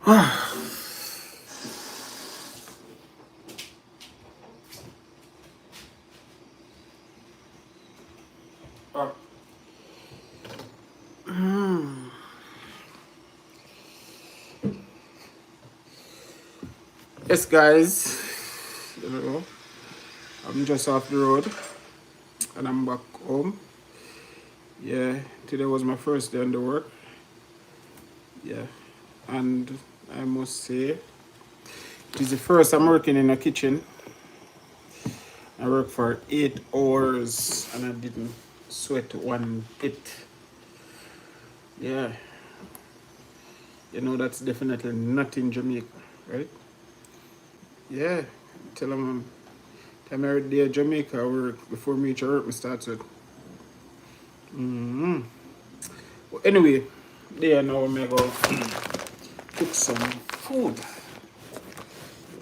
Yes, guys, I'm just off the road and I'm back home. Yeah, today was my first day on the work. Yeah, and I must say, it is the first I'm working in a kitchen. I worked for 8 hours and I didn't sweat one bit. Yeah, that's definitely not in Jamaica, right? Yeah, tell them I'm every day in Jamaica I work before me to work, me start with. But anyway, there now I'm going to cook some food.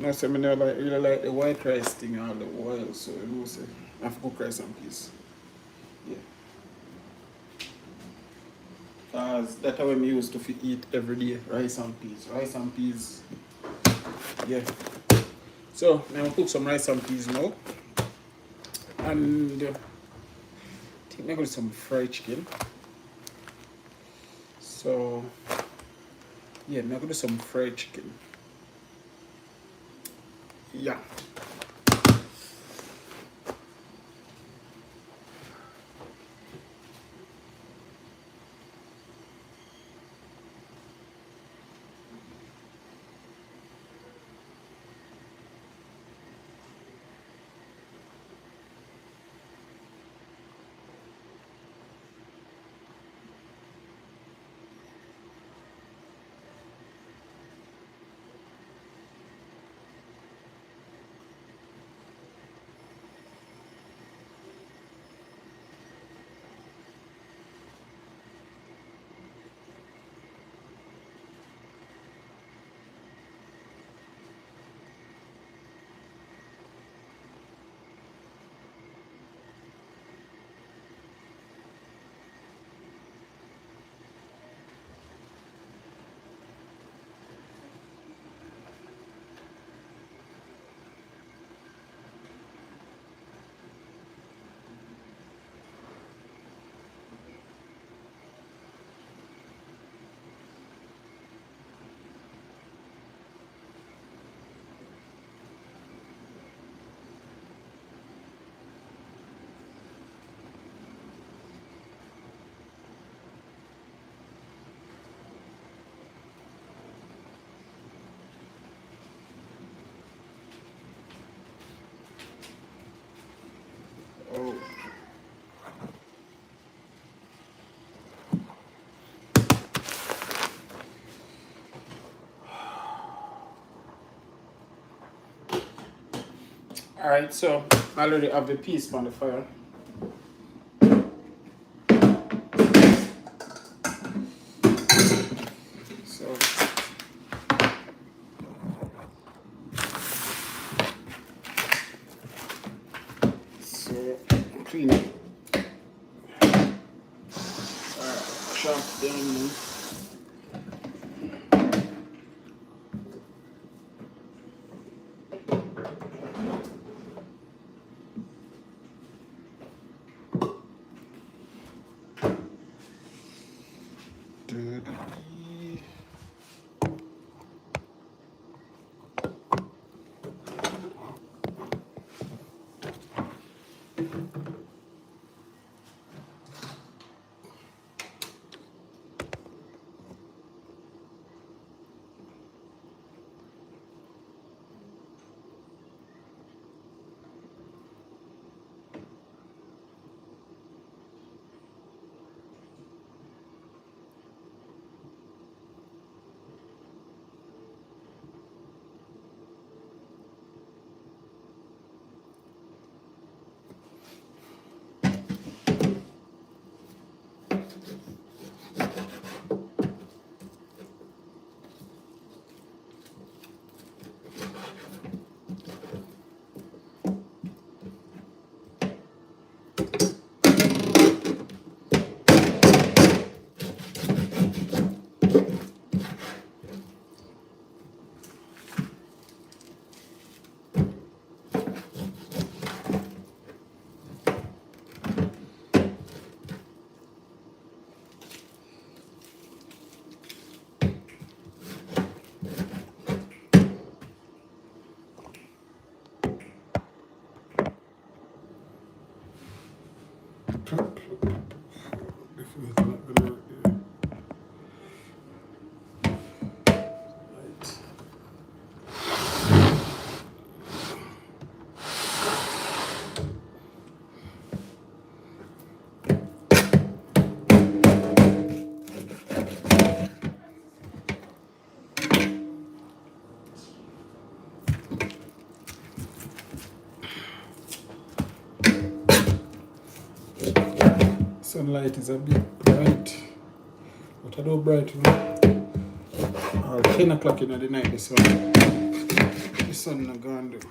I say I really like the white rice thing all the while, so you know say I have to cook rice and peas. Yeah. Cause that's how I'm used to eat every day, rice and peas. Rice and peas. Yeah. So I'm gonna cook some rice and peas now. And I think I'm gonna do some fried chicken. So yeah, I'm gonna do some fried chicken. Yeah. Oh. Alright, so I already have the peas on the fire. So so clean it. Alright, chop them. sunlight is a bit bright, but I don't bright, you know. 10 o'clock in the night, the sun not gone though.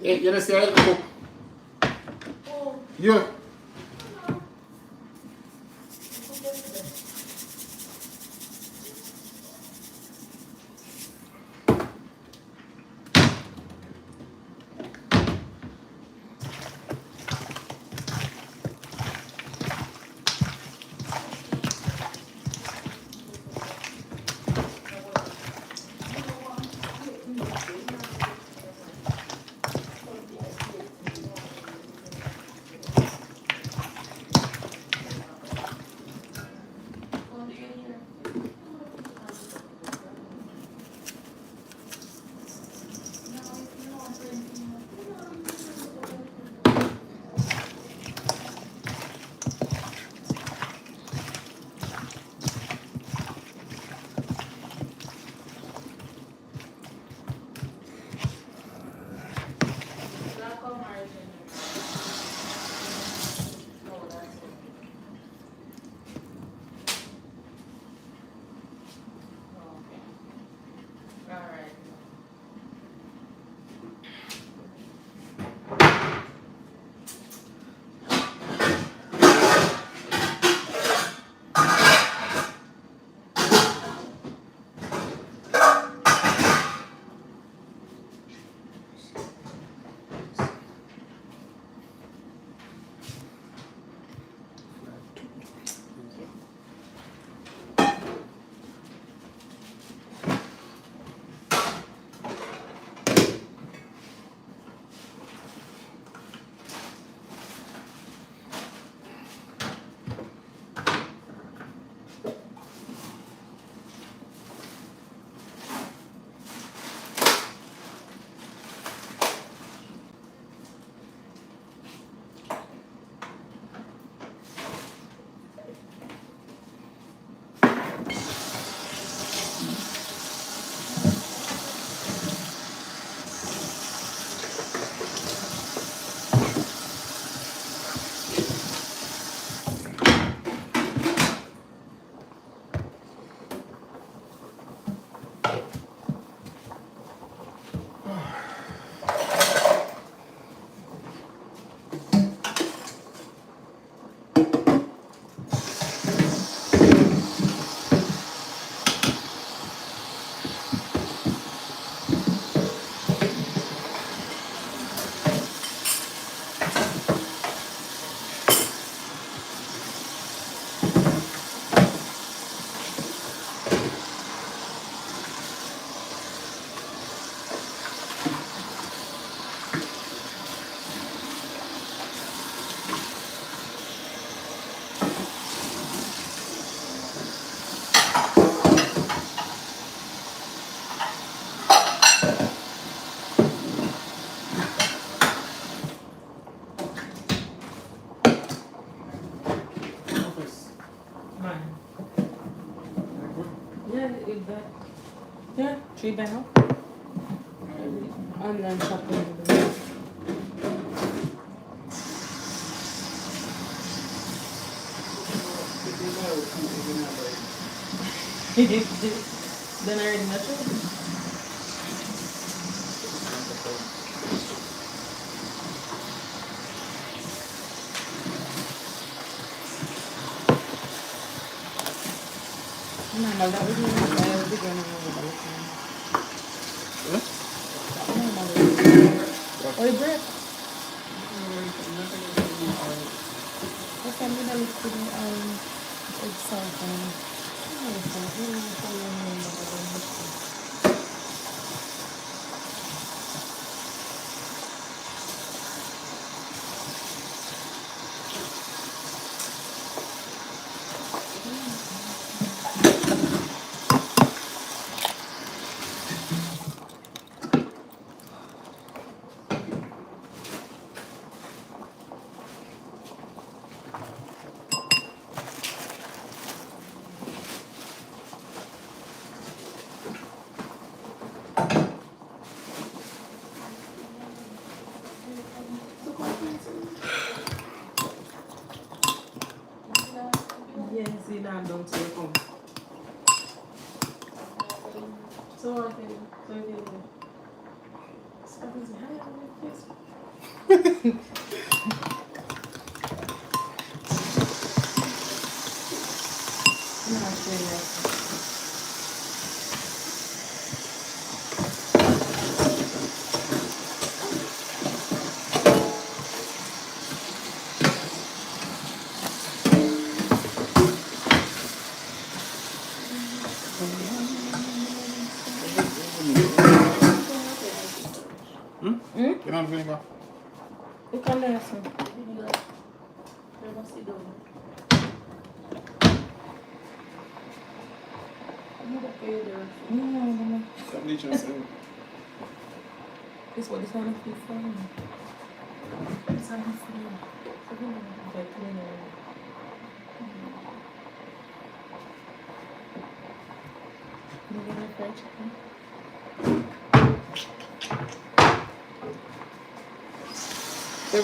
You know, see, I cook. Yeah. with that. Yeah, 3 banner. Online shopping. Then I already met you. No, that was me. I was the girl Oi, Brett. Eu também da leitura edição também. Yes, you don't say come. So I can stop and say hi, please. No, I'm saying that. You don't vinegar? You can let us know. No. Stop leeching us out. This what this one is for. This one is for you. You get my fried chicken? So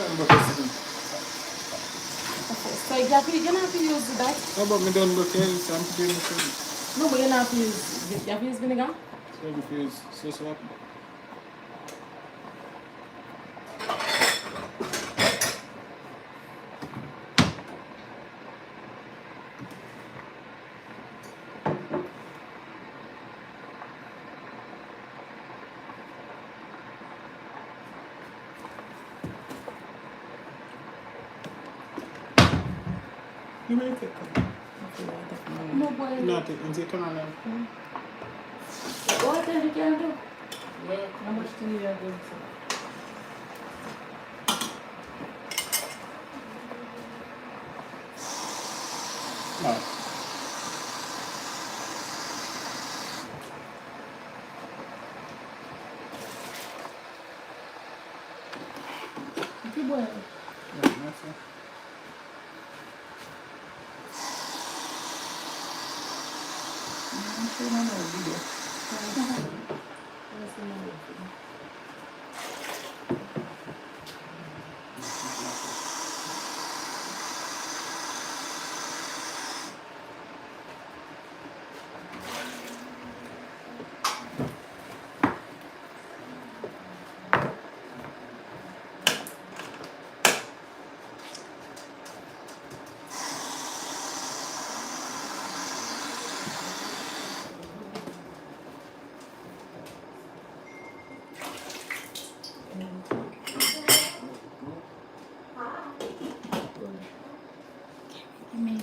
you have to use that. No, but me don't look here, so I'm preparing the food. No, but you have to use vinegar. So if you use so what? You may take it. No, boy. No, take it. Turn on them. What you can do? Yeah. How much do you have to do? No. Que boa. Yeah, that's it. Não sei não, video.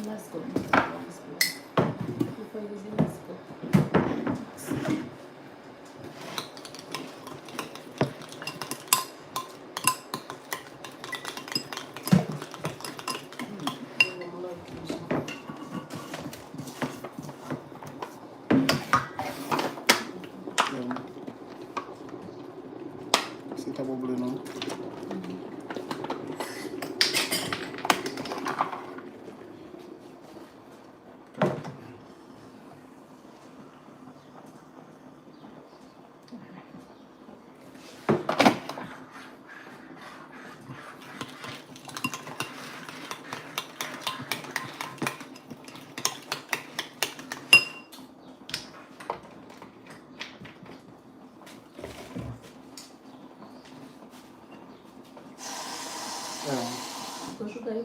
Let's go. Before using let's go. See it bubbling now.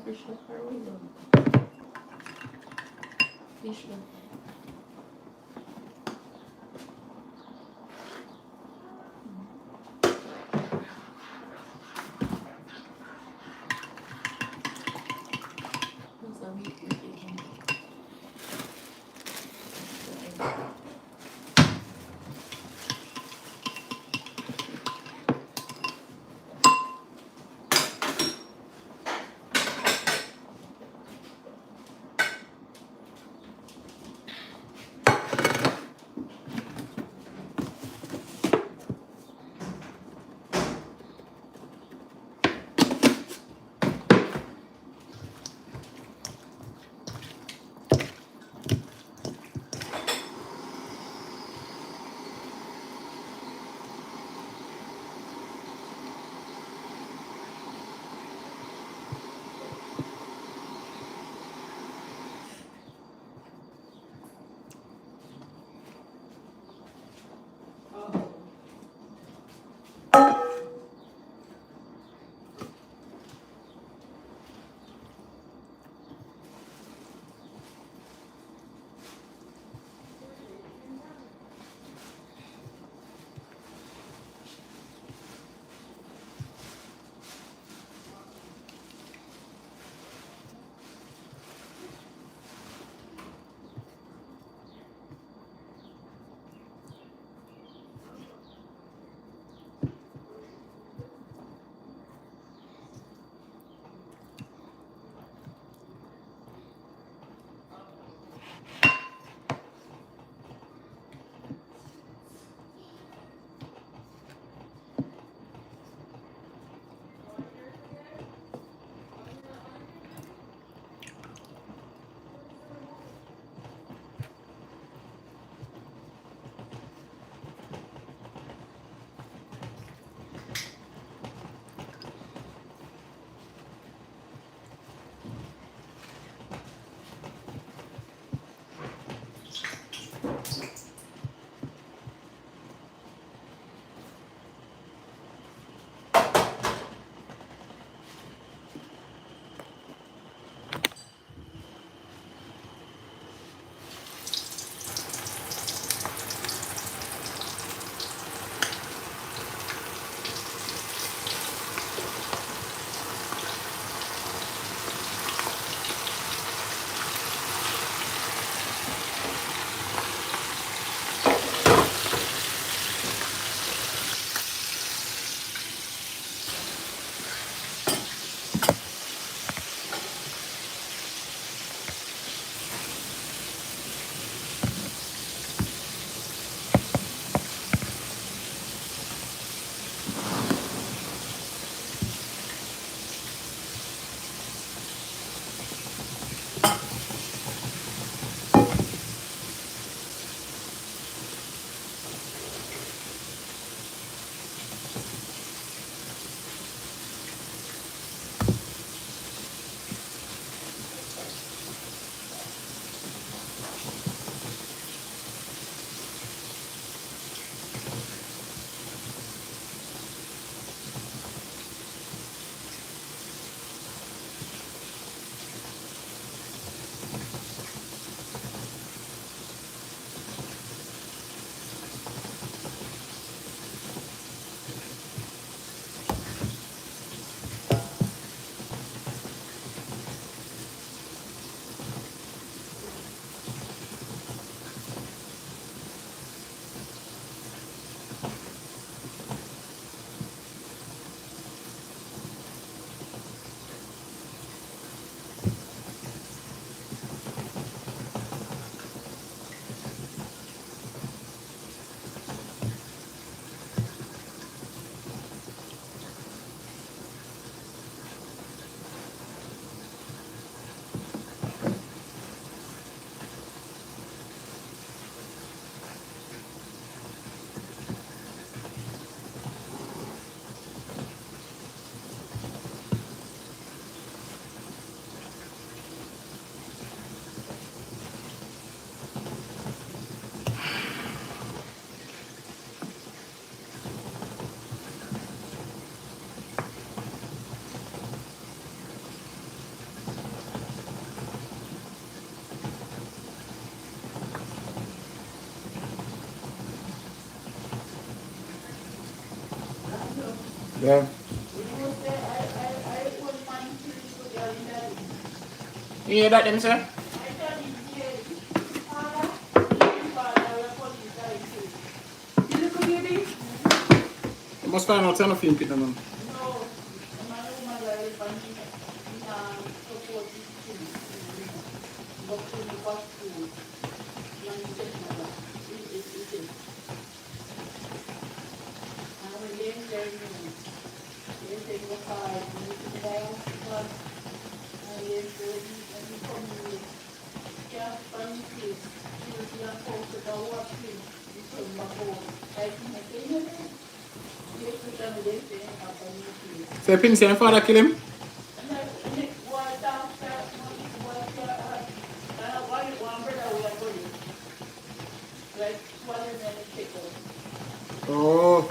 fish look or we done? Fish look. What's the meat we're taking? Yeah. You hear that them say? You must find out nothing Peter man. So Pin say father kill him? Oh.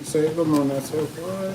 So you go on that so boy.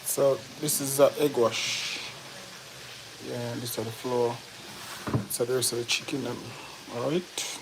So this is the egg wash. Yeah, this is the flour. So the rest of the chicken. Alright.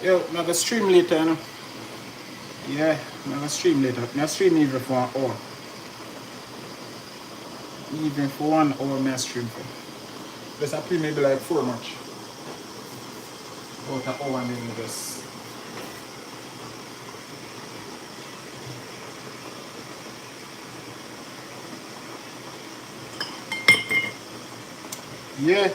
Yo, I'm gonna stream later, you know. Yeah, I'm gonna stream later. I'm gonna stream even for 1 hour. Even for 1 hour, I'm gonna stream for. Just I play maybe like 4 much. About 1 hour and then we just. Yeah.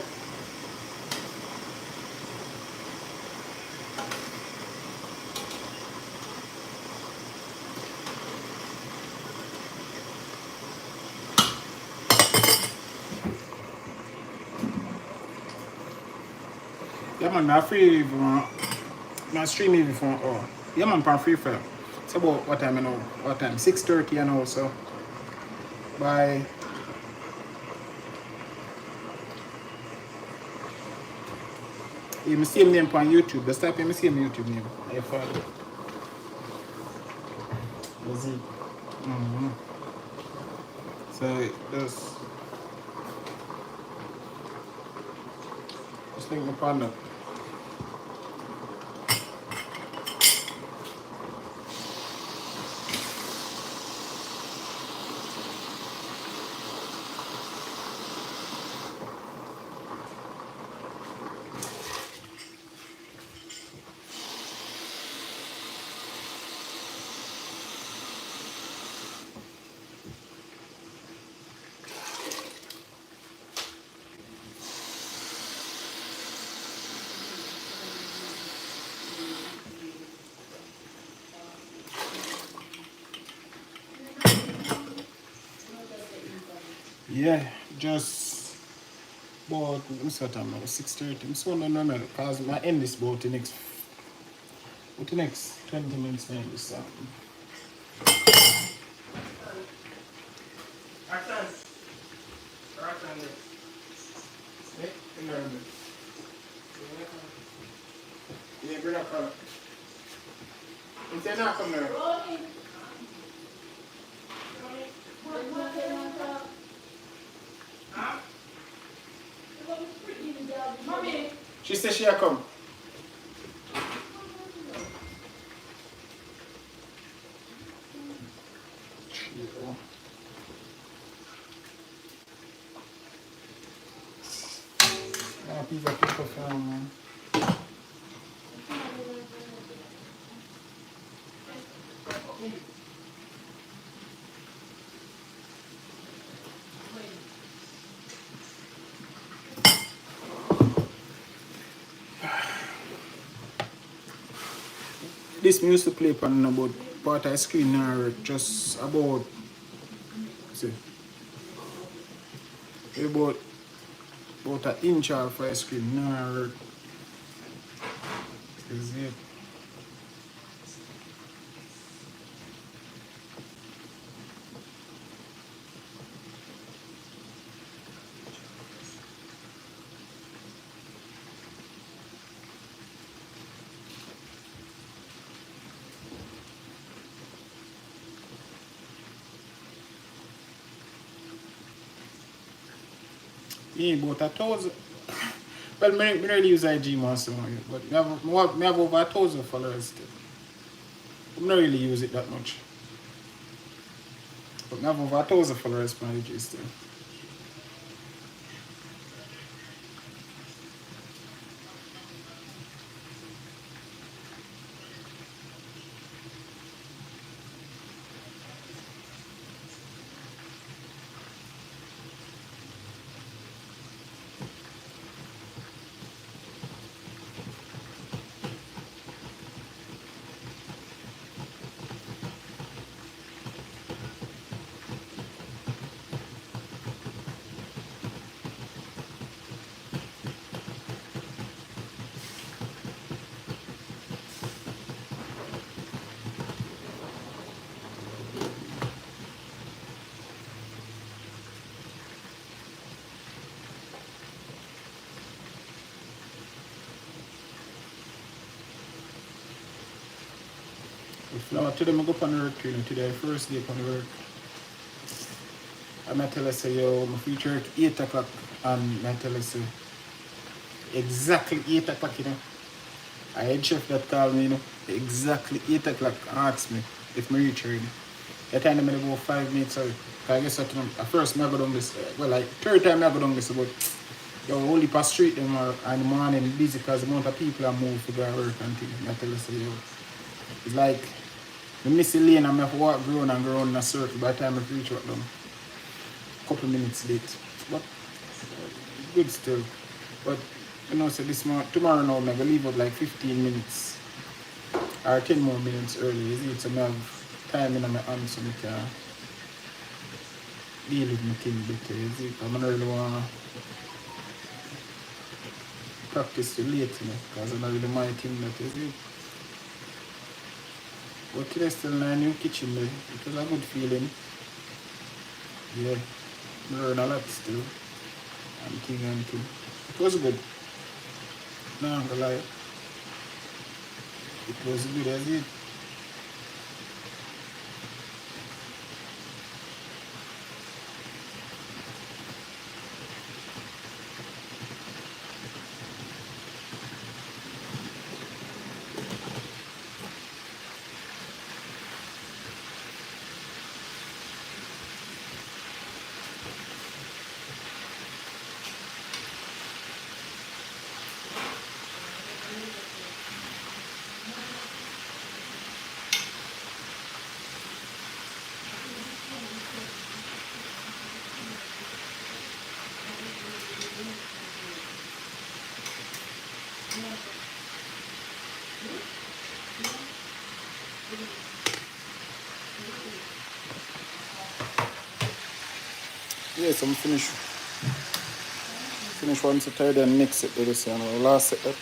Yeah man, I'm free even I'm stream even for 1 hour. Yeah man, I'm free fire. It's about what time you know? What time? 6:30 you know, so by you see him name on YouTube. Just type in see him YouTube name. I follow. Was it? So just link my partner. Yeah, just about what's that time now? 6:30. I'm so no because my end is about the next 20 minutes I end this Yeah, bring up color. It's not come there. She said she'll come. People from this music play on about part of screen now just about see about an inch off a screen now is it. Yeah, about 1,000. Well, I really use IG more so, but I have over 1,000 followers still. I don't really use it that much. But I have over 1,000 followers on IG still. Now today I go up on the work training today, first day on the work. And I tell her say yo, my future at 8 o'clock and I tell her say exactly 8 o'clock, you know. I had chef that called me, exactly 8 o'clock and asked me if I reach already. That time I'm going to go 5 minutes early. I guess at first I go down this, well, like third time I go down this, but yo, only pass street them in the morning busy because the amount of people are moved to go to work and things. I tell you, so, yo, it's like I miss the lane and I have to walk around in a circle by the time I reach work down. Couple minutes late. But good still. But so tomorrow now I'm gonna leave up like 15 minutes or 10 more minutes early. Is it? So I have time in my hands so I can deal with my thing better. Is it? I don't really wanna practice too late, because I don't really my thing that is it. But today still in a new kitchen there. It was a good feeling. Yeah. I learned a lot still. And thing. It was good. No, I'm gonna lie. It was good as it. Yes, I'm finished. Finish one set tired and mix it with this and last set up.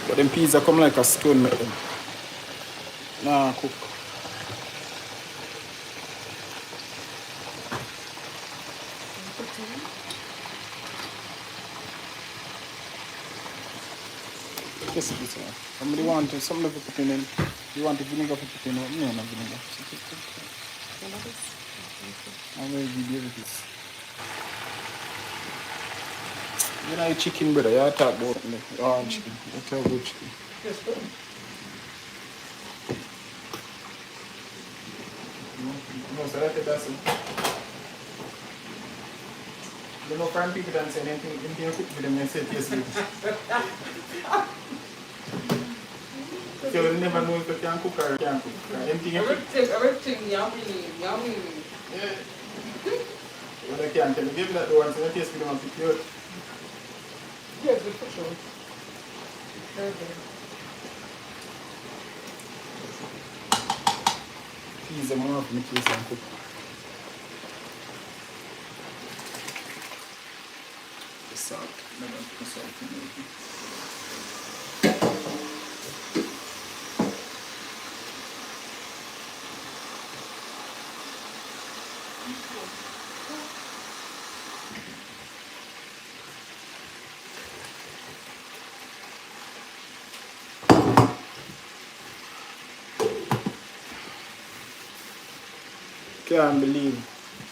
But them peas are come like a stone make them. Nah, cook. Yes, it is. Somebody wanted some of it put in. You want the vinegar to put in? No, not vinegar. I'm going to give you this. You know, chicken, brother. You talk about chicken. You talk about chicken. Yes, good. No, so that's it. You know, foreign people don't say anything you cook with them and say it tastes good. So you never know if you can cook or you can't cook. Anything you cook. Everything yummy. Yeah. But I can't tell you. Give me that one so it tastes good and pick you out. Yes, good for sure. Very good. Peas are more of my case and cook. The salt. Never put salt in it. Can't believe.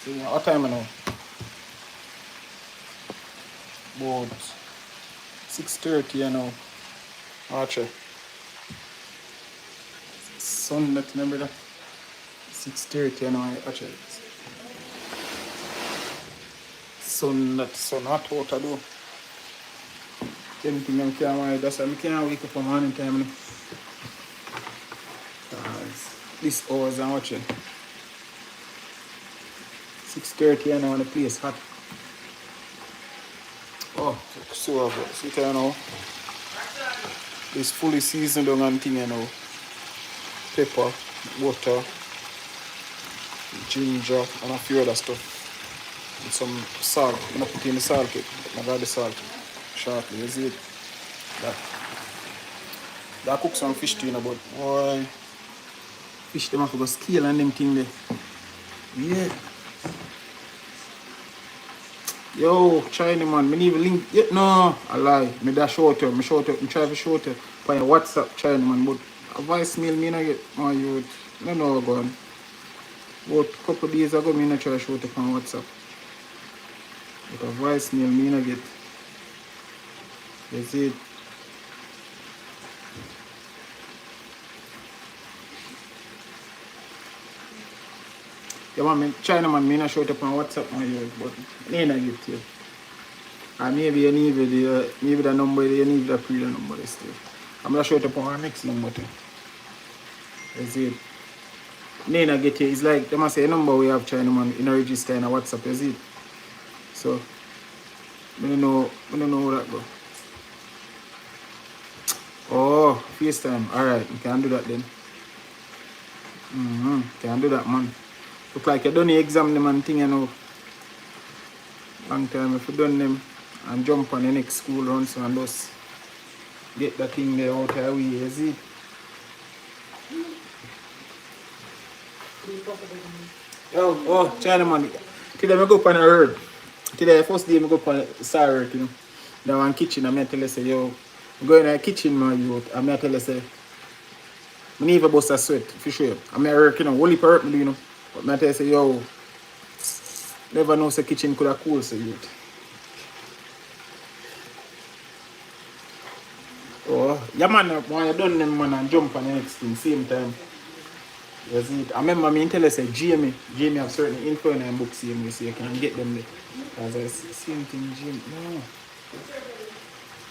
See, what time now? About 6:30 now. Archer. Sun that remember that? 6:30 now, Archer. Sun hot out of door. Anything I can't that's why I can't wake up for morning time. This hours I'm watching. 6:30 and now the place hot. Oh, so good. See you now. It's fully seasoned on and thing, Pepper, butter, ginger, and a few other stuff. And some salt. I'm gonna put in the salt. I got the salt shortly. You see it? That cook some fish too, but boy, fish them have to go scale and them thing there. Yeah. Yo, China man, me need a link. Yeah, no, I lie. Me da show it. Me try to show it by WhatsApp, China man, but a voicemail me not get my youth. No, no, go on. But a couple of days ago, me not try to show it on WhatsApp. But a voicemail me not get. You see it? Yeah, man, China man, me not show it up on WhatsApp on you, but me not give to you. And maybe you need maybe the number, you need the pre number still. I'm gonna show it up on our next number too. You see it? Nina get you. It's like they must say a number we have China man in a register in a WhatsApp, you see it? So I don't know how that go. Oh, FaceTime. Alright, you can do that then. Can do that, man. Look like you done the exam them and thing, you know. Long time if you done them and jump on the next school run so and just get that thing there out of the way, you see? Oh, China man. Today I go up on a road. Today first day I go up on a sorry, you know. That one kitchen, I'm tell you say, yo, I'm going in the kitchen, man, you. I'm tell you say, I never bust a sweat, for sure. I'm work, you know, only for work, you know. But I tell you say, yo, never know the kitchen could have cool, so you. Oh, yeah, man, when you done them, man, and jump on the next thing, same time. You see it? I remember me tell you say, Jamie have certain info in books, so you can get them there. Because I same thing, Jamie. No.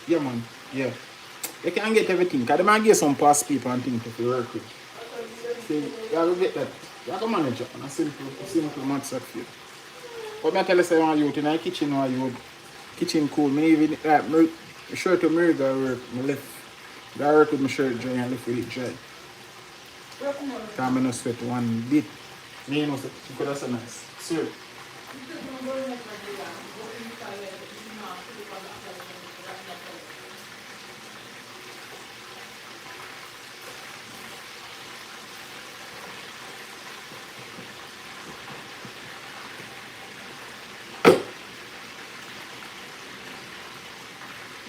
Yeah, man, yeah. You can get everything, because they might get some past people and things to work with. See, you have to get that. You have to manage it, and a simple maths at you. But I tell you say, when you in the kitchen, when you kitchen cool, me even, like, my shirt to mirror go work, I left. I work with my shirt dry and left with it dry. Because I don't sweat one bit. Me know say, you could have so nice. Sir.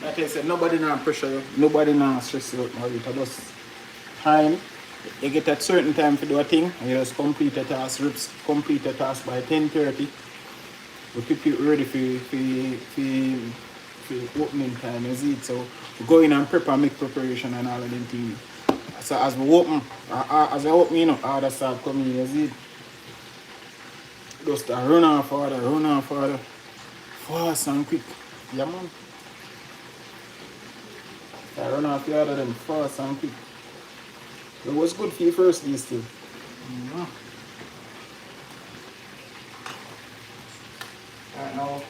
Like I said, nobody now pressure you, nobody now stress you out now. It's just time. You get at certain time to do a thing, and you just complete a task, complete a task by 10:30. We keep it ready for opening time, you see it. So we go in and prep and make preparation and all of them things. So as we open, you know, order start coming, you see it. Just run off order, fast and quick. Yeah, man. I run off the other them fast and quick. It was good for your first day still. Right now.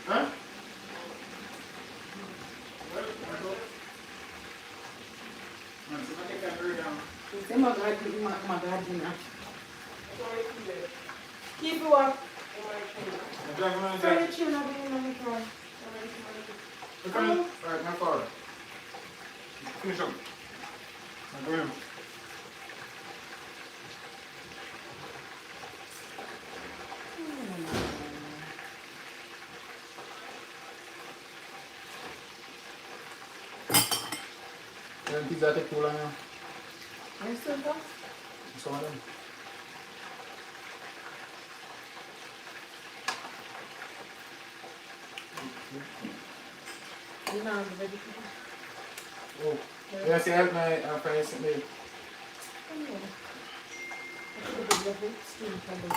Huh? Keep it up. Alright, my father. Finish up. Go ahead. Pizza take too long now. I'm still done. Some of them. You know, I'm ready for Oh, yeah, see, help my friends. it. the book still covered.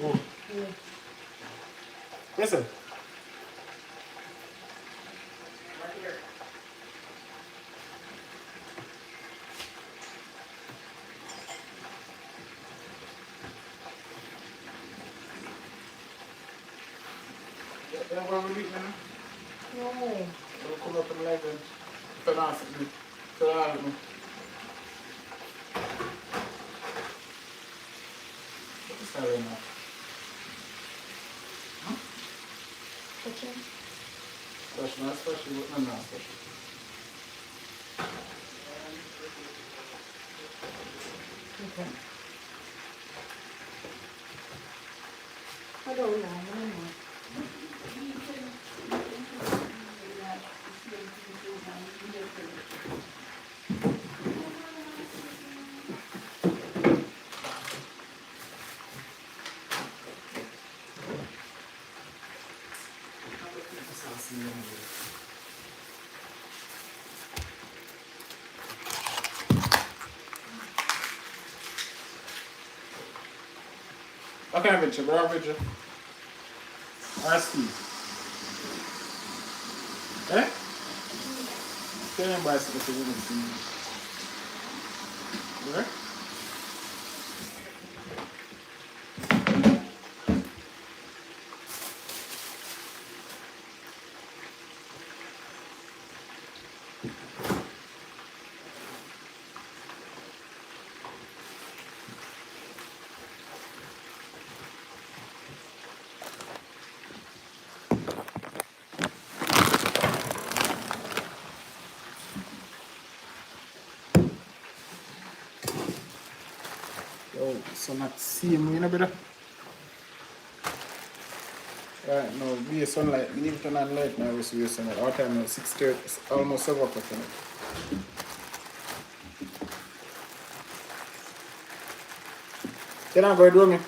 Oh. Yeah. Yes, sir. Yeah, what we meet now? No. We'll come up and like them. Finance me. Finance me. What's that right now? Kitchen. Special, not special, no, not special. Okay. Hello, Lana. Okay, Richard, bro, Richard. Ask you. Eh? Tell him bicycle to women. Yeah? Yo, so not see me, you know, brother? Right now, be a sunlight. We need to turn on light now. We see the sunlight. Our time now 6:30, it's almost 7 o'clock tonight. Can I go do me?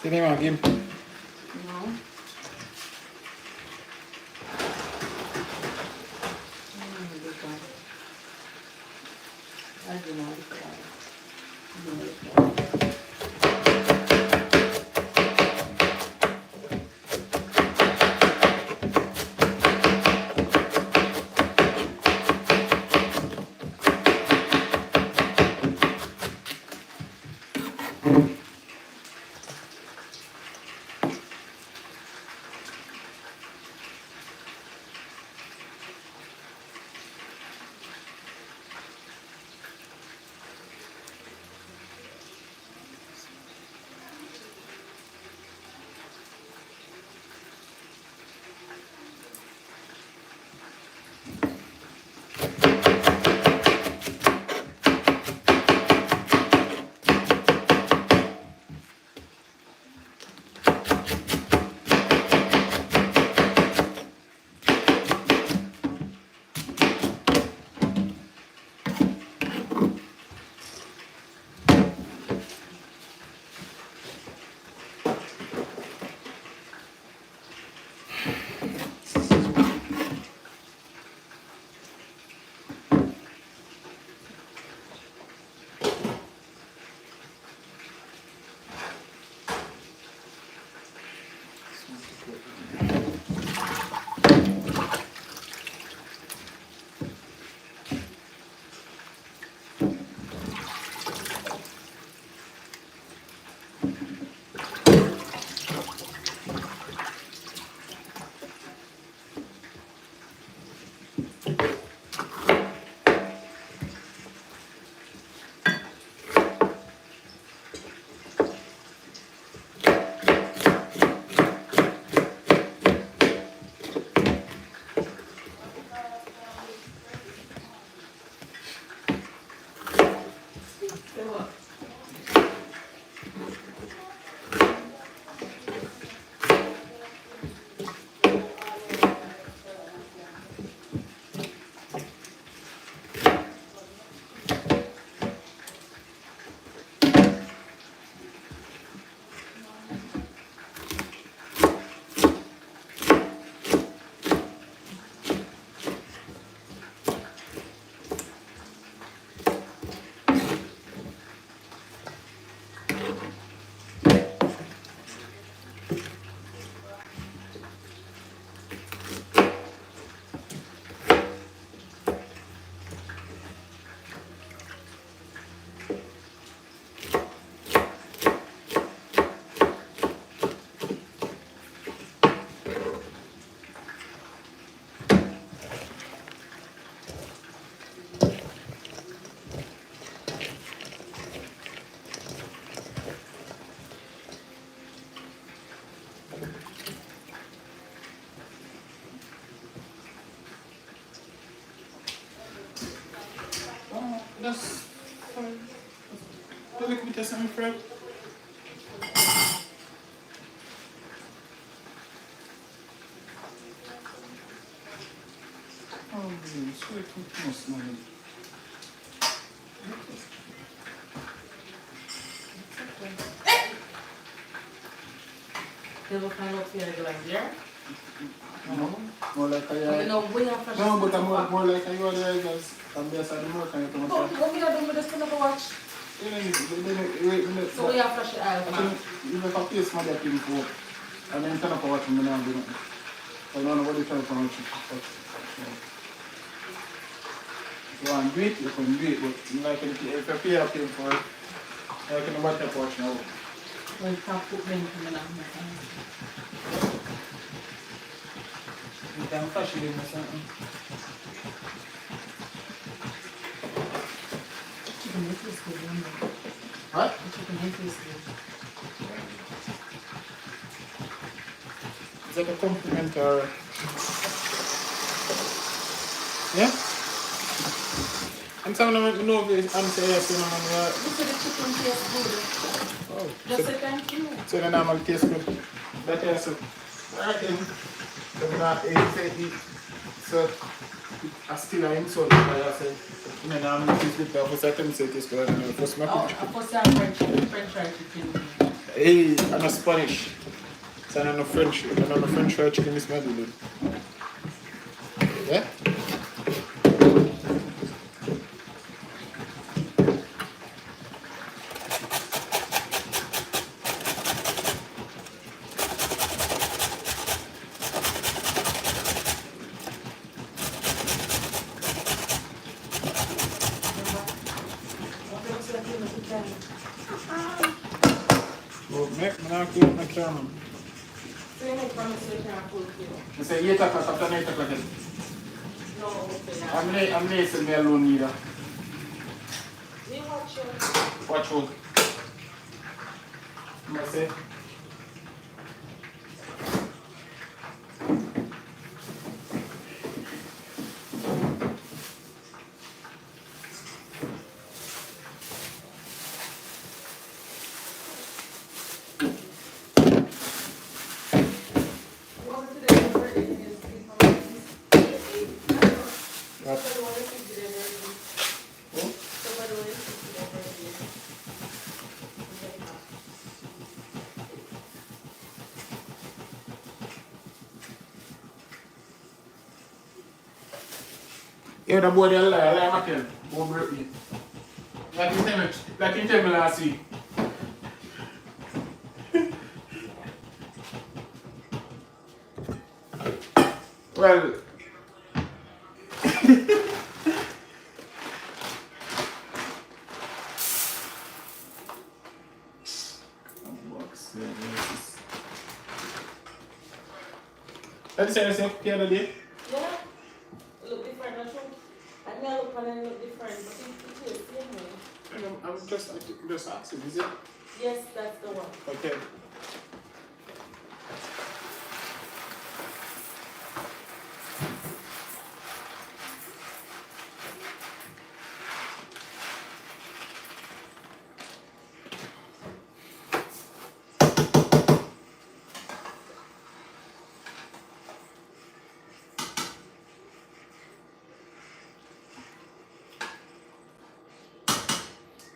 Sini mah game. No. I do not. That's fine. Look at me, that's something, Fred. Oh, sweet Christmas, man. You ever find out here like there? No, more like You know, we have fresh. No, but I'm more like I you are there, guys. I'm just at the work and you come Oh, and what we are doing with this to watch? So we have fresh air. You make a place my that thing for. And then turn up for watching me now. I don't know what you're trying to watch. If you want to do it, you can do it. But like if you pay a pay for it, I can watch that watch now. Well, you can't put me in the You can flash it in or something. chicken head is good, remember? What? The chicken head is good. It's like a compliment or... Yeah? I'm telling them, no, I'm saying yes, you know, man. You said the chicken tastes good. Oh, Just say thank you. so the normal taste good. That is right then. So we not eat. So I still am insult by I say, you know, normally taste good, but for certain say taste good. First my Oh, cook. of course, you have French fried chicken. Hey, I'm a Spanish. So I'm not French. I'm not French fried chicken is my doing. Yeah? Well, make me not keep my camera. I say 8 o'clock after 9 o'clock. I'm late, so me alone neither. Watch out. I say. Yeah, the boy they lie, I tell. Won't break me. Like you tell me last week. Well, let's say the other day. Yeah, look different, not true. I may look and then look different, but it is the same way. I'm just asking, is it? Yes, that's the one. Okay.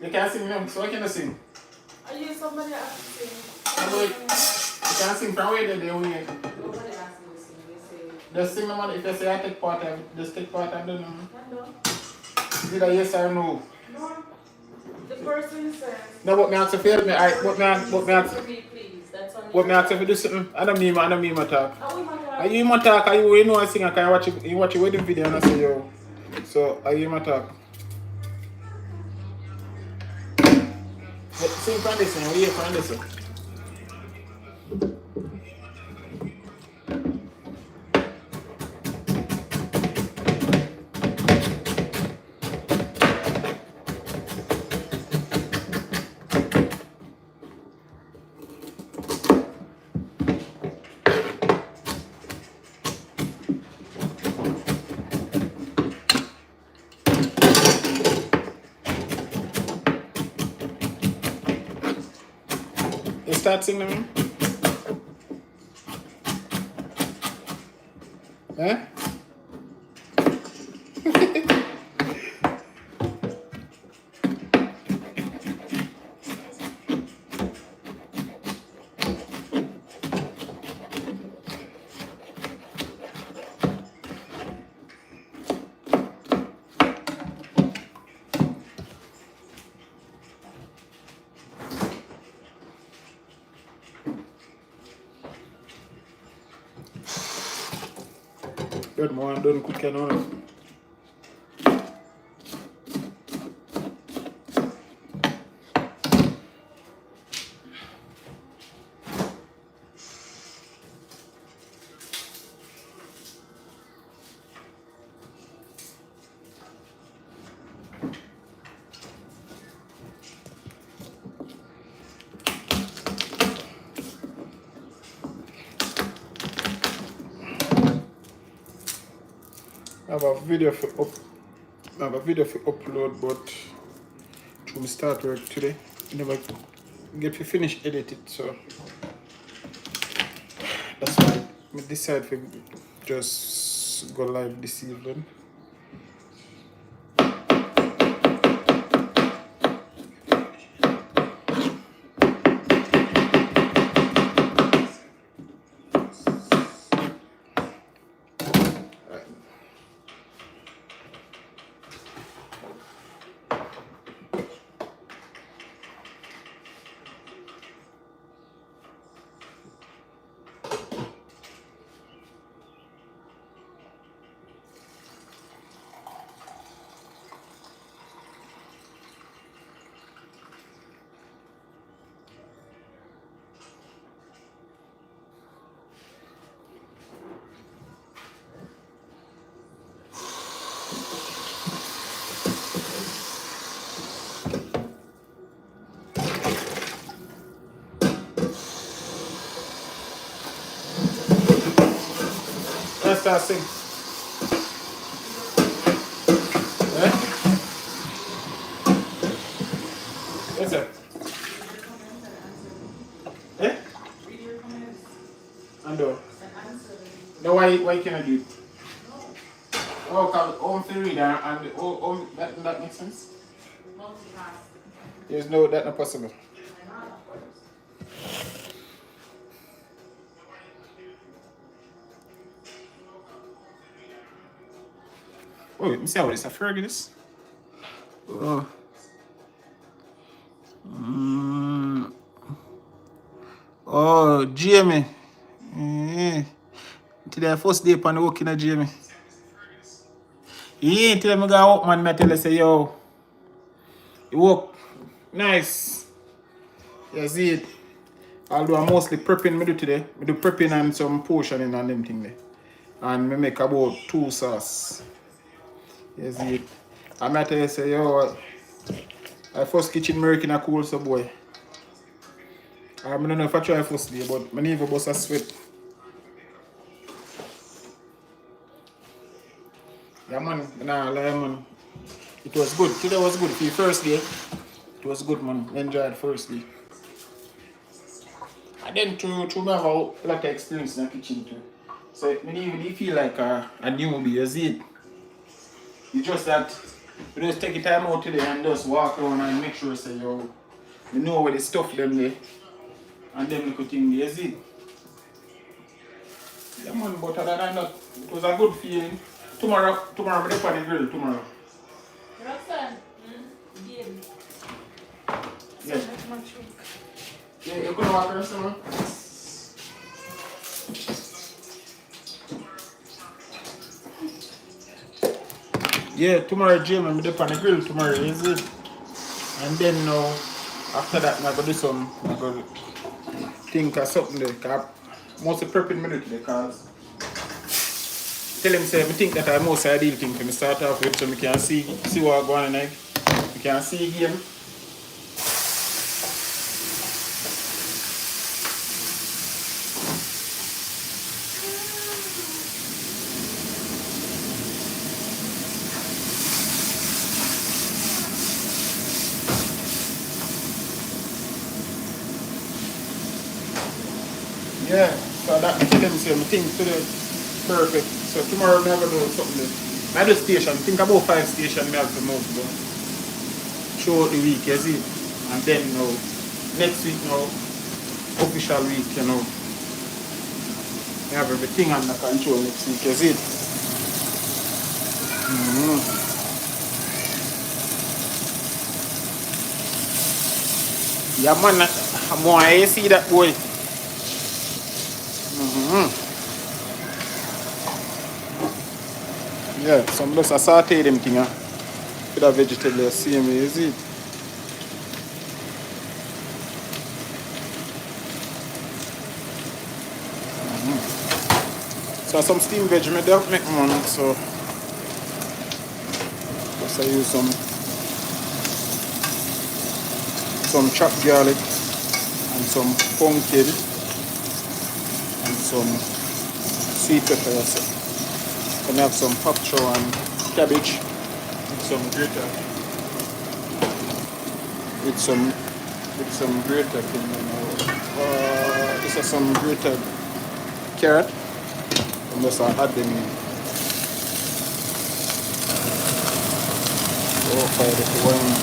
You can't sing them, so I can sing. Are you somebody that has to sing? You can't sing from where they win it. Nobody has to sing, they say. Just sing them on if you say I take part of it, just take part of them. No. Is it a yes or no? No. The person says. No, what me have to feel me, alright, what me have to Me, please. That's on what me have to do something. I don't mean my talk. Are we Are you my talk? Are you know I sing? I can watch your wedding video and I say yo. So are you my talk? Sing from this one, we hear from this one. You start singing them? Huh? Good morning, don't cook and all. I have a video for upload, but we start work today. I never get to finish edit it, so that's why I decide to just go live this evening. let's start sing. Eh? What's that? Eh? And no, why can't I do it? Oh, because home to read and home, that makes sense? There's no, that's not possible. Oh, let me see how this is. Fergus. Oh. Oh, Jamie. Today first day upon the work in Jamie. He ain't tell me go out, man. I tell you say, yo, you work nice. You see it. Although I'm mostly prepping me do today. I do prepping and some portioning and them thing there. And I make about 2 sauce. You see it. I'm tell you say, yo, I first kitchen American a cool so boy. I don't know if I try first day, but I never bust a sweat. Yeah man, nah lie man. It was good. Today was good. For the first day, it was good man. Enjoyed first day. And then to me have a lot of experience in the kitchen too. So when you feel like a newbie, you see it. You just that you just take your time out today and just walk around and make sure say you know where the stuff them there. And them little thing there, you see it. Yeah man, but other than that, it was a good feeling. Tomorrow I'm going to the grill tomorrow. Roxanne, game. Yeah. Yeah, you're going to walk around tomorrow? Yeah, tomorrow Jim, I'm going to the grill tomorrow, is it? And then now, after that, I'm going to do some, I'm going to think of something there. Cause I'm mostly prepping me today because tell him say I think that I most ideal thing for me start off with so I can see what going on. I can see again. Yeah, so that tell him say I think today perfect. So tomorrow I'm gonna do something there. I do station, think about 5 stations I have to move to throughout the week, you see. And then now next week now, official week, you know. I have everything under control next week, you see. Yeah man, more I see that boy. Yeah, some just a saute them thing, with a vegetable, same way, is it? So some steamed veg, I don't make one, so just I use some chopped garlic and some pumpkin and some sweet pepper. And I have some pak chow and cabbage with some grater. With some grater thing. This is some grated carrot. And just add them in. Oh, fire the wine.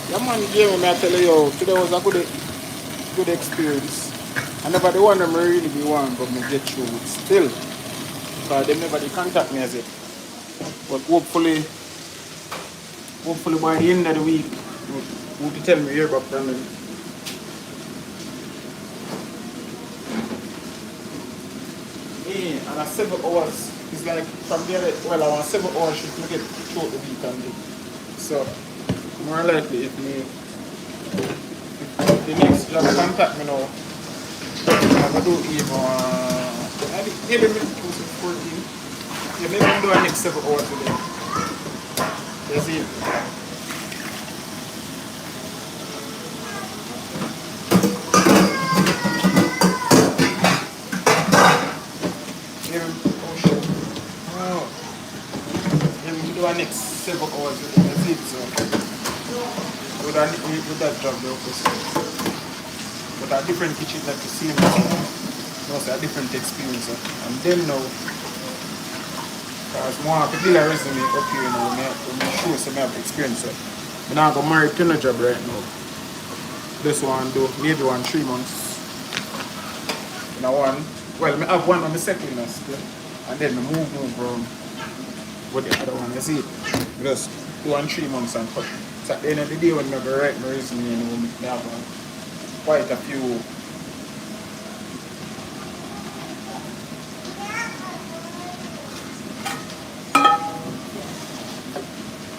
Yeah man, Jamie, I tell you, today was a good experience. I never the one them really be one, but me get through it still. Because they never contact me as it. But hopefully by the end of the week, will tell me here about them. Yeah, and 7 hours is like from there. Well, I want 7 hours should get through the week and do. So more likely if the next job contact me now, I'm gonna do even maybe 14. Yeah, maybe I'm doing next 7 hours today. That's it. Maybe, oh shit. Oh. Maybe we do our next 7 hours today. That's it. So, with that job, though, but a different kitchen that you see now. Also a different experience. And then now, because more I could build a resume up here now, when I show some have experience. I'm not going to marry to no job right now. This one do, maybe 3 months. And I one, well, I have one on the second still. And then I move around with the other one. You see it? Just do 3 months and cut. So at the end of the day, when I go write my resume, you know, I have quite a few.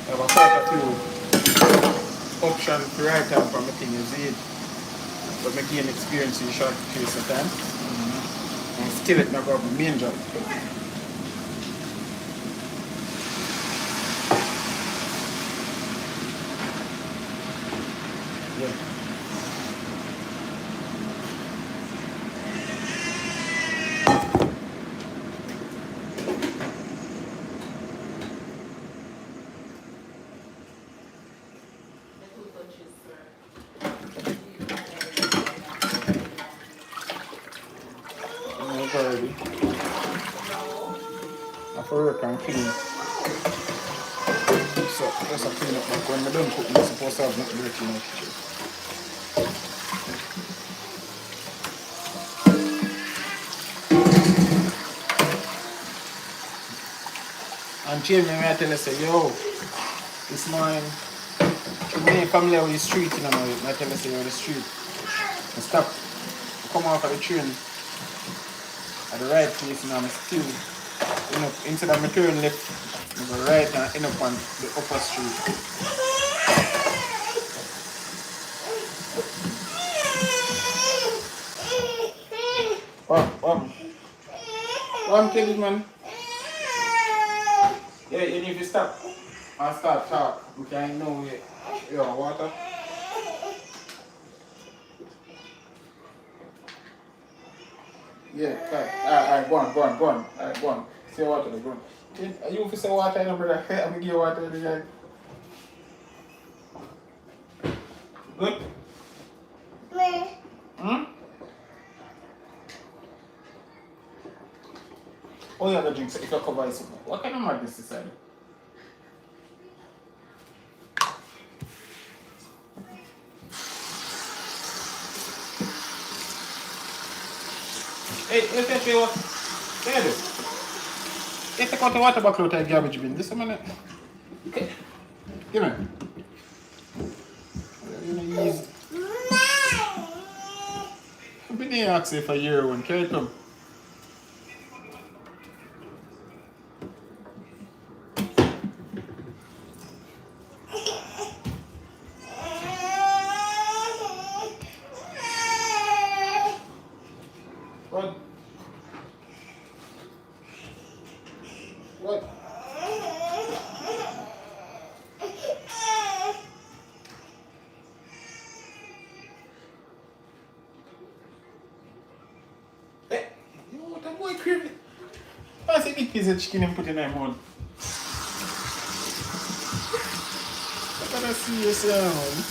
I have quite a few options to write down from the thing, you see it. But I gain experience in a short period of time. And still it not got my main job. Yeah. I'm already. I have to work and clean. So just a clean up. When I don't cook, I'm supposed to have nothing dirty in the kitchen. And Jamie, I tell her, say, yo, this man, me familiar with the street, you know, I tell her, say, yo, the street. I stop, I come off of the train at the right place, you know, I'm still, you know, instead of my turn left, I go right and end up on the upper street. What I'm telling you, man? Yeah, you need to stop and start talk. We can't know you want water. Yeah, okay. Alright, go on. Alright, go on. Say water, go on. You if you say water, you know, brother, I'm going to give you water again. Good? Hmm? Oh, you have to drink so if you cover it. What kind of madness is that? Hey, you take your water. There you do. You take out the water bottle out of the garbage bin. This a minute. Okay. Give me. You're going to use it. I've been here asking for a year one. Carry it come. What? What? Hey, you know what that boy craving? I say big piece of chicken and put in my mouth. Look at that serious sound.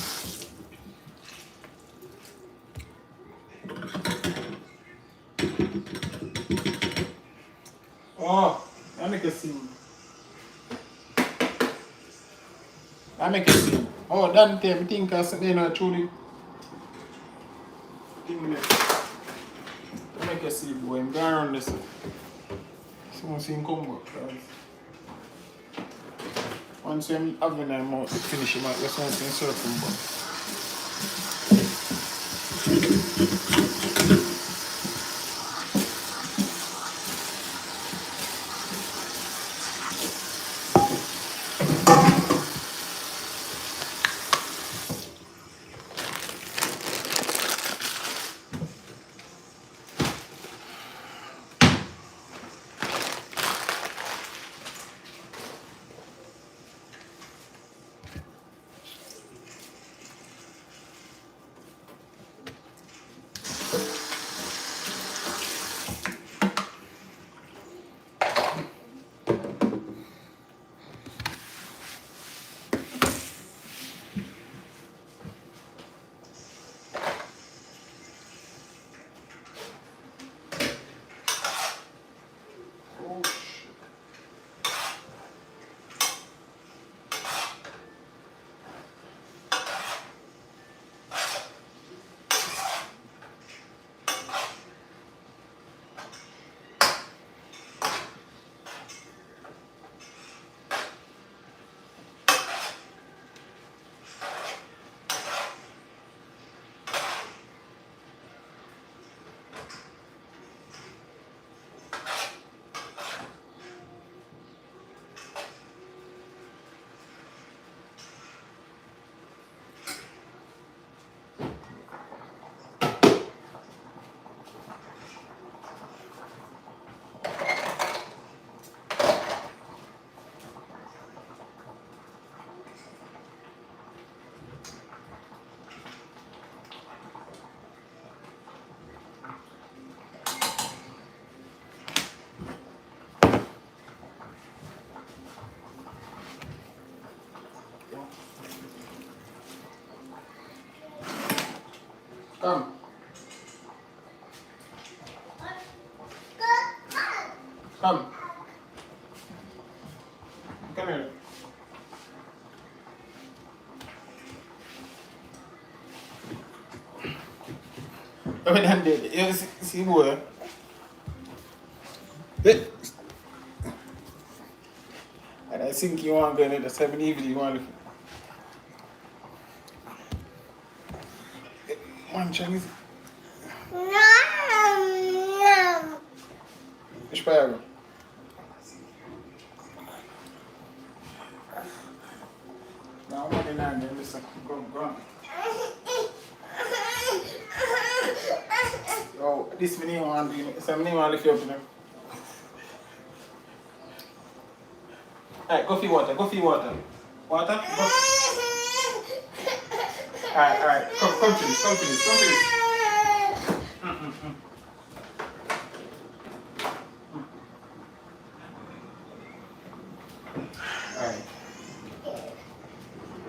Oh, I make a scene. Oh, that time I think I said, you know, truly. I make a scene, boy. I'm going around this. Someone see him come back, guys. Once I'm having a mouth to finish him out, there's something circling back. Come. Come. Come here. Come and did it. You see boy. And I think you want to go in the 7 evening, you want to one Chinese. Which way I go? Now I'm in there, listen. Go on. Oh, this many want to do. Some many want to lift you up, you know. Alright, go for water. Go for water. Water? Go. Alright. Come to this. Alright.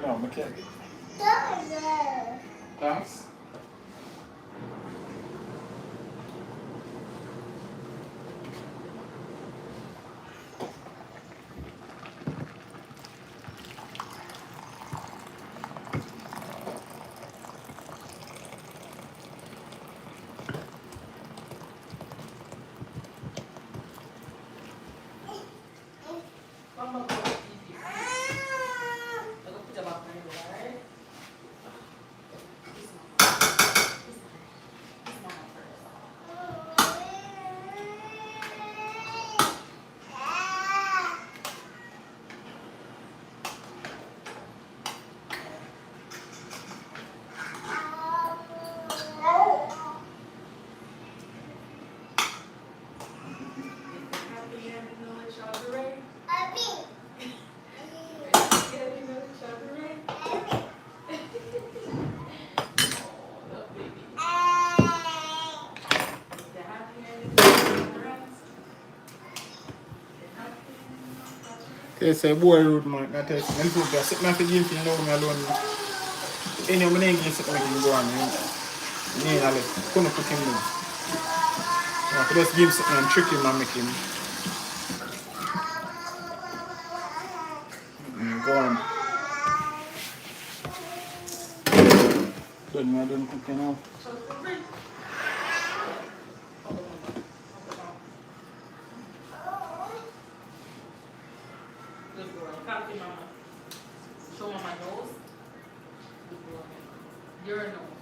No, I can't. Thanks. It's a boy road, man. That is, I'm going to sit down for you if you know me alone. Any of my name is sitting like you go on. You know, like, couldn't put him in. I could just give something and trick him and make him. Go on. Don't cook you now. Show mama nose. Your nose.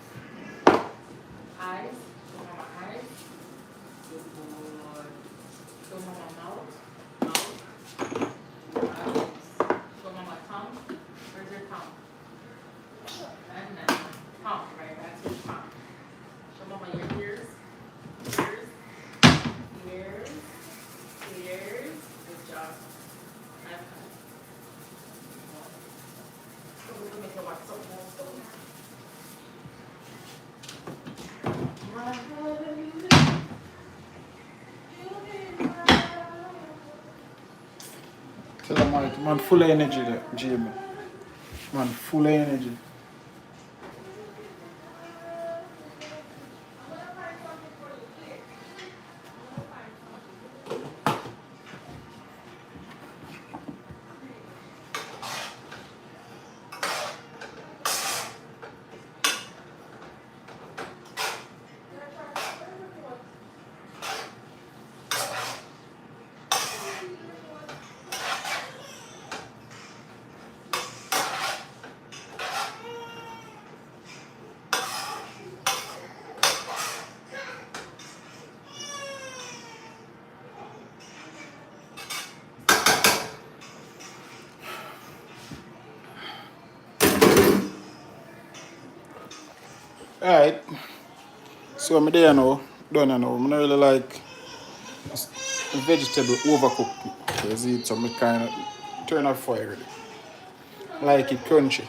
Eyes. Show mama eyes. Good boy. Show mama mouth. Eyes. Show mama tongue. Where's your tongue? And then tongue, right? That's your tongue. Show mama your ears. Ears. Good job. Tell them man, full of energy there, Jamie. Man, full of energy. Alright, so I'm there now, done now. I don't really like vegetable overcooked. Because it's some kind of turn off fire already. I like it crunchy.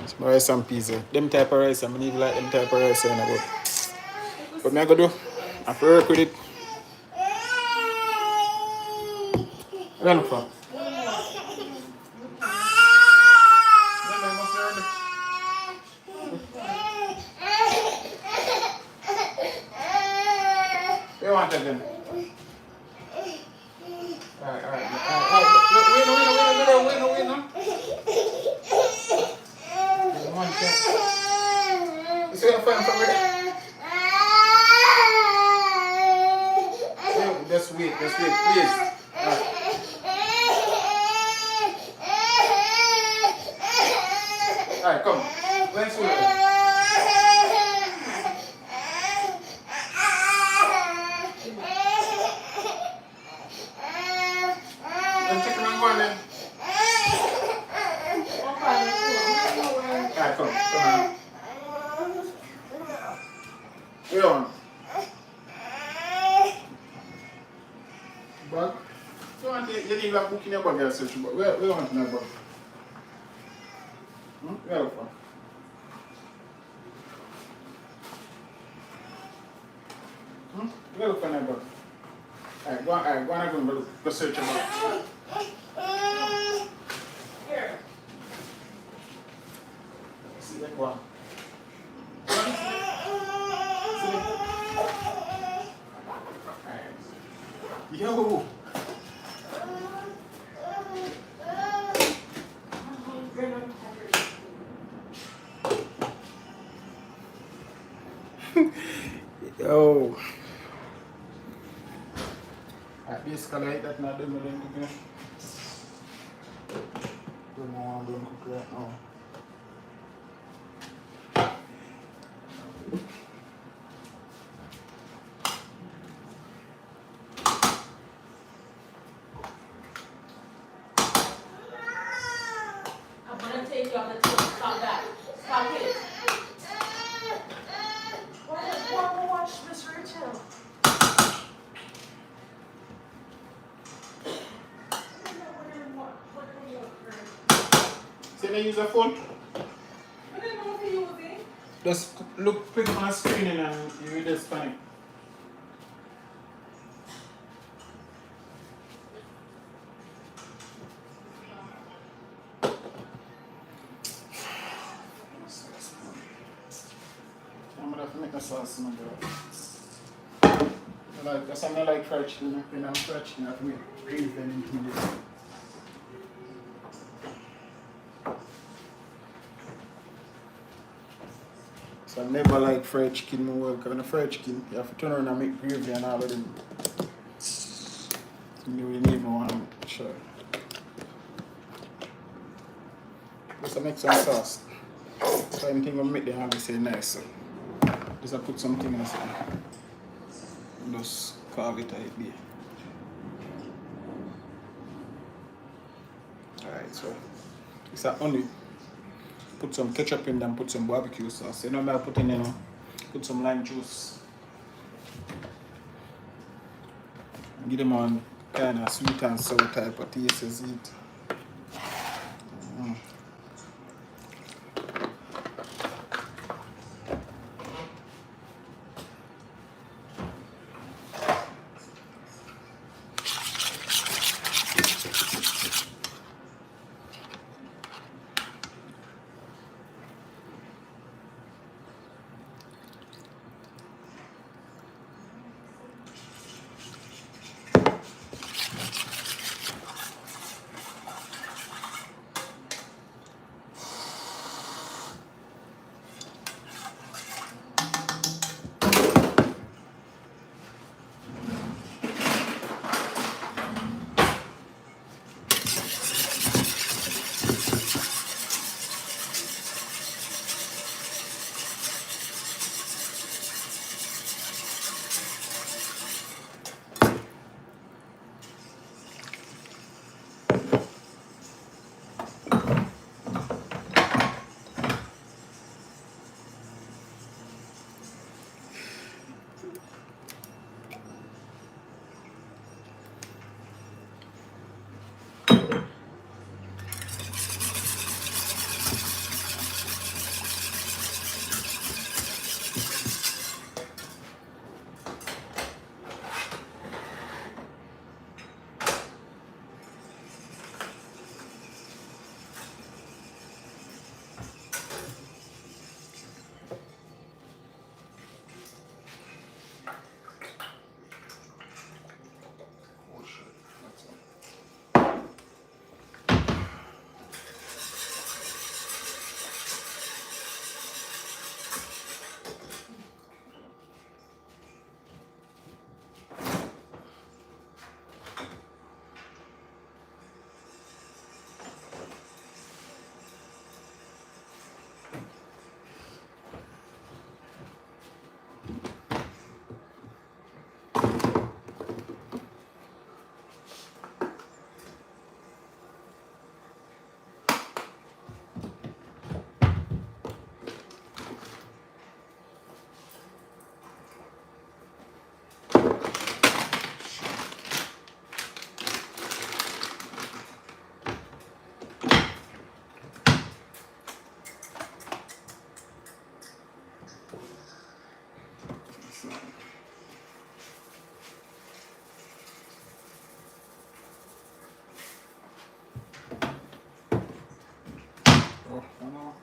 So my rice and peas. Them type of rice, I don't even like them type of rice. But me I go do, I have to work with it. Run for. Just wait, please. Alright, come. Let's go. Then take him and go on then. Alright, come on. Where on? Bag? You need a book in your bag, search your bag. Where you want in your bag? Where you from? Where you from your bag? Alright, go on and go search your bag. Here. See that one. Yo! Yo! Basically, that's not them doing cooking. Don't know what I'm doing cooking right now. I'm gonna take you on the table. Stop that. Stop it. Why watch Miss Rachel? See they use a phone? I didn't know if you was in. Just look quick on the screen and you will just panic. I'm gonna have to make a sauce, my girl. That's why I like fried chicken. When I'm fried chicken, I have to make gravy and into it. So I never like fried chicken more because when fried chicken, you have to turn around and make gravy and all of them. So you really never want to sure. Just make some sauce. So anything will make the hand say nice. So just put something else in. Just call it right there. Alright, so it's a onion. Put some ketchup in and put some barbecue sauce. You know what I put in, put some lime juice. Give them on kind of sweet and sour type of taste as it. go. You know?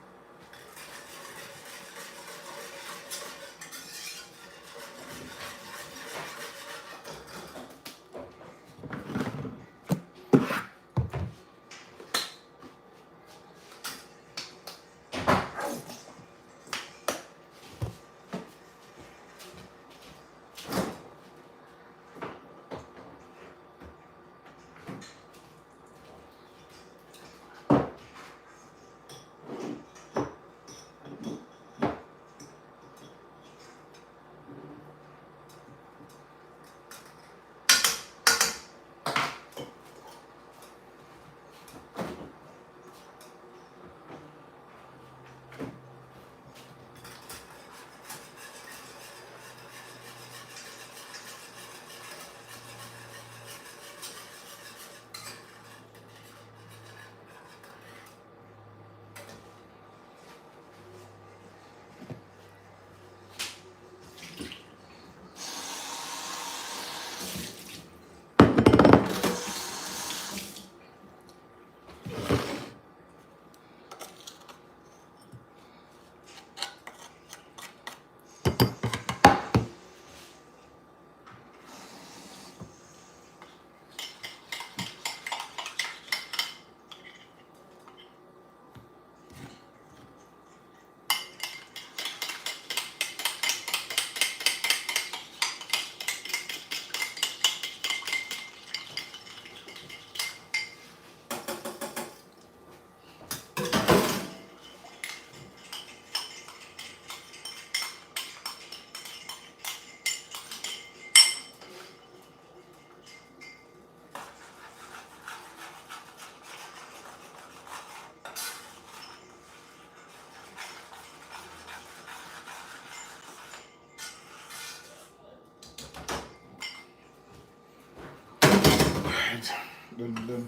Right. Done.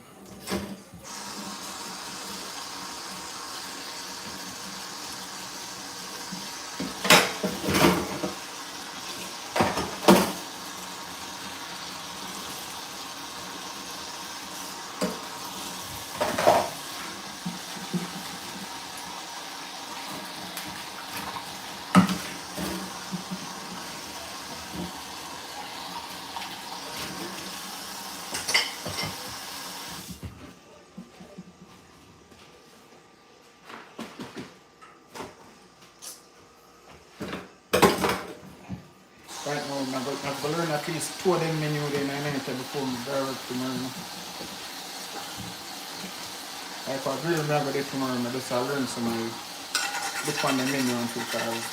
Right now, I've learned at least 2 of them menu then I need to before me direct tomorrow. Like for grill, I'm going to do tomorrow. I just learn some look on the menu and because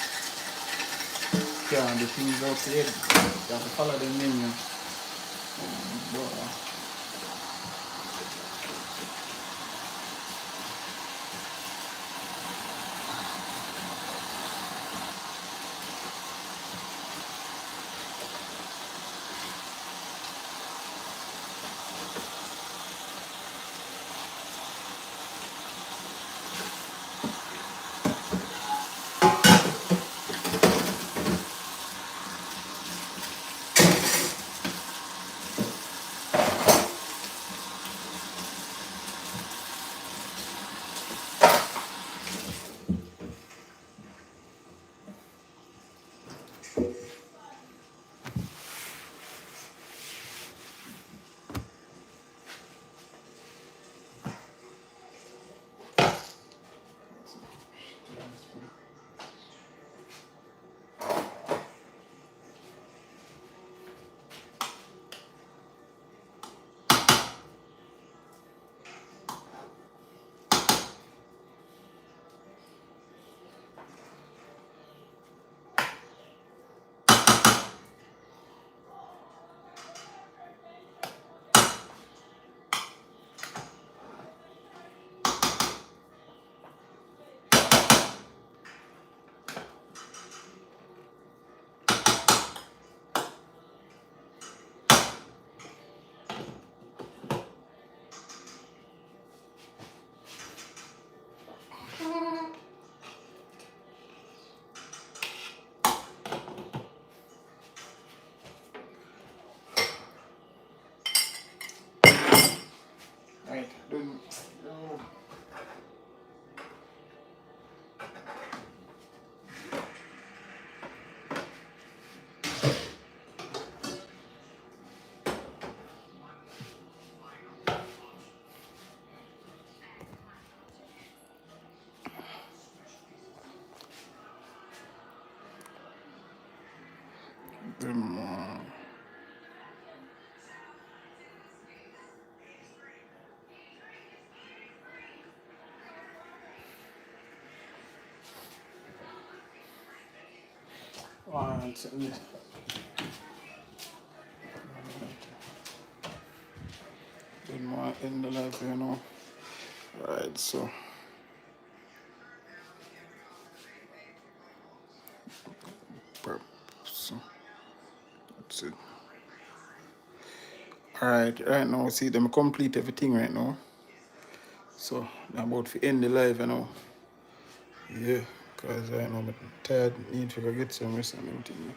the things out here, you have to follow the menu. But, want to eat. Didn't want to end the life, you know. Right, so so that's it. Alright, right now see them complete everything right now. So I'm about to end the live, you know. Yeah, because right now I'm tired, need to go get some rest and everything.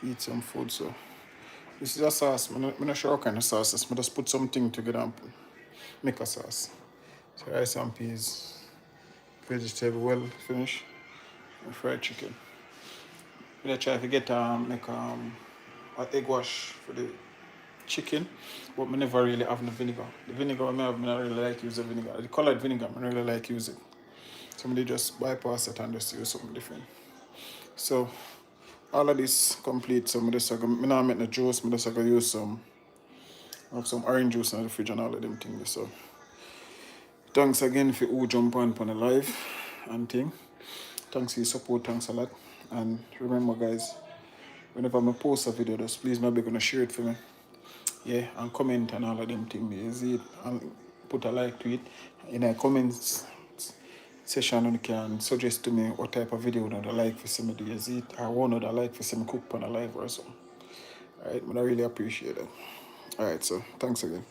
Eat some food, so this is a sauce. I'm not sure what kind of sauce this. I just put something together and make a sauce. So rice and peas, vegetable well finished, and fried chicken. I'm gonna try to get make an egg wash for the chicken, but I never really have no vinegar. The vinegar I have, I don't really like use the vinegar. The colored vinegar, I don't really like use it. Somebody just bypass it and just use something different. So all of this complete. So I just I'm not make the juice. I just use some. I have some orange juice in the fridge and all of them things. So thanks again for who jump on the live and thing. Thanks for your support. Thanks a lot. And remember, guys, whenever I post a video, just please maybe gonna share it for me. Yeah, and comment and all of them things. You see it and put a like to it. In the comments session, you can suggest to me what type of video you'd like for see me do. You see it, or one would like for see me cook on a live or something. Alright, but I really appreciate it. Alright, so thanks again.